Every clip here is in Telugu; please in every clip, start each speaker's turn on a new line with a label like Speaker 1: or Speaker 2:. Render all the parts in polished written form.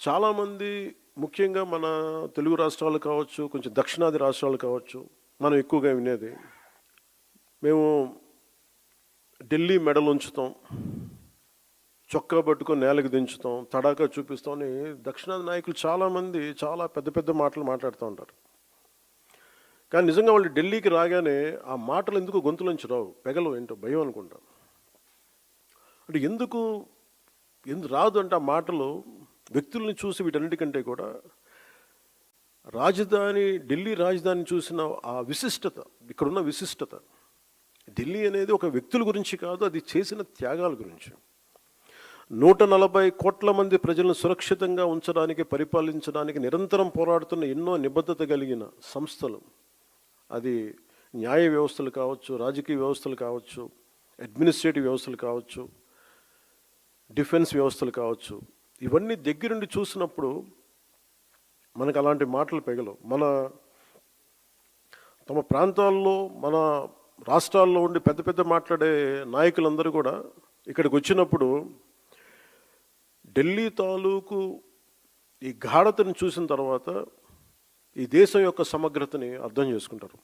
Speaker 1: చాలామంది ముఖ్యంగా మన తెలుగు రాష్ట్రాలు కావచ్చు, కొంచెం దక్షిణాది రాష్ట్రాలు కావచ్చు, మనం ఎక్కువగా వినేది మేము ఢిల్లీ మెడలు ఉంచుతాం, చొక్కా పట్టుకొని నేలకు దించుతాం, తడాకా చూపిస్తాం అని దక్షిణాది నాయకులు చాలామంది చాలా పెద్ద పెద్ద మాటలు మాట్లాడుతూ ఉంటారు. కానీ నిజంగా వాళ్ళు ఢిల్లీకి రాగానే ఆ మాటలు ఎందుకు గొంతులోంచి రావు, పెగలు ఏంటో భయం అనుకుంటాం. అంటే ఎందుకు రాదు అంటే ఆ మాటలు వ్యక్తుల్ని చూసి వీటన్నిటికంటే కూడా ఢిల్లీ రాజధాని చూసిన ఆ విశిష్టత, ఇక్కడున్న విశిష్టత, ఢిల్లీ అనేది ఒక వ్యక్తుల గురించి కాదు, అది చేసిన త్యాగాల గురించి. 140 కోట్ల మంది ప్రజలను సురక్షితంగా ఉంచడానికి, పరిపాలించడానికి నిరంతరం పోరాడుతున్న ఎన్నో నిబద్ధత కలిగిన సంస్థలు, అది న్యాయ వ్యవస్థలు కావచ్చు, రాజకీయ వ్యవస్థలు కావచ్చు, అడ్మినిస్ట్రేటివ్ వ్యవస్థలు కావచ్చు, డిఫెన్స్ వ్యవస్థలు కావచ్చు, ఇవన్నీ దగ్గరుండి చూసినప్పుడు మనకు అలాంటి మాటలు పెగలవు. తమ ప్రాంతాల్లో, మన రాష్ట్రాల్లో ఉండి పెద్ద పెద్ద మాట్లాడే నాయకులందరూ కూడా ఇక్కడికి వచ్చినప్పుడు ఢిల్లీ తాలూకు ఈ గాఢతను చూసిన తర్వాత ఈ దేశం యొక్క సమగ్రతని అర్థం చేసుకుంటారు.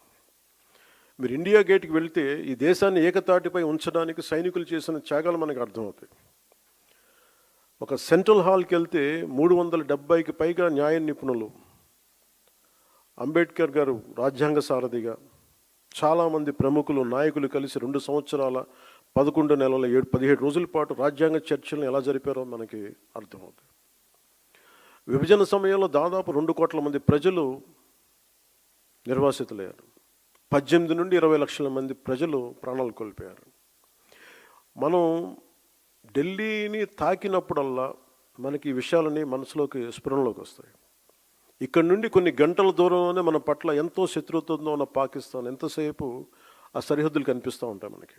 Speaker 1: మీరు ఇండియా గేట్కి వెళ్తే ఈ దేశాన్ని ఏకతాటిపై ఉంచడానికి సైనికులు చేసిన త్యాగాలు మనకు అర్థమవుతాయి. ఒక సెంట్రల్ హాల్కి వెళ్తే 370కి పైగా న్యాయ నిపుణులు, అంబేద్కర్ గారు రాజ్యాంగ సారథిగా, చాలామంది ప్రముఖులు, నాయకులు కలిసి 2 సంవత్సరాల 11 నెలల 17 రోజుల పాటు రాజ్యాంగ చర్చలను ఎలా జరిపారో మనకి అర్థమవుతుంది. విభజన సమయంలో దాదాపు 2 కోట్ల మంది ప్రజలు నిర్వాసితులయ్యారు. 18 నుండి 20 లక్షల మంది ప్రజలు ప్రాణాలు కోల్పోయారు. మనం ఢిల్లీని తాకినప్పుడల్లా మనకి ఈ విషయాలని మనసులోకి స్ఫురణలోకి వస్తాయి. ఇక్కడ నుండి కొన్ని గంటల దూరంలోనే మన పట్ల ఎంతో శత్రుత్వంతో ఉన్న పాకిస్తాన్ ఎంతసేపు ఆ సరిహద్దులు కనిపిస్తూ ఉంటాయి మనకి.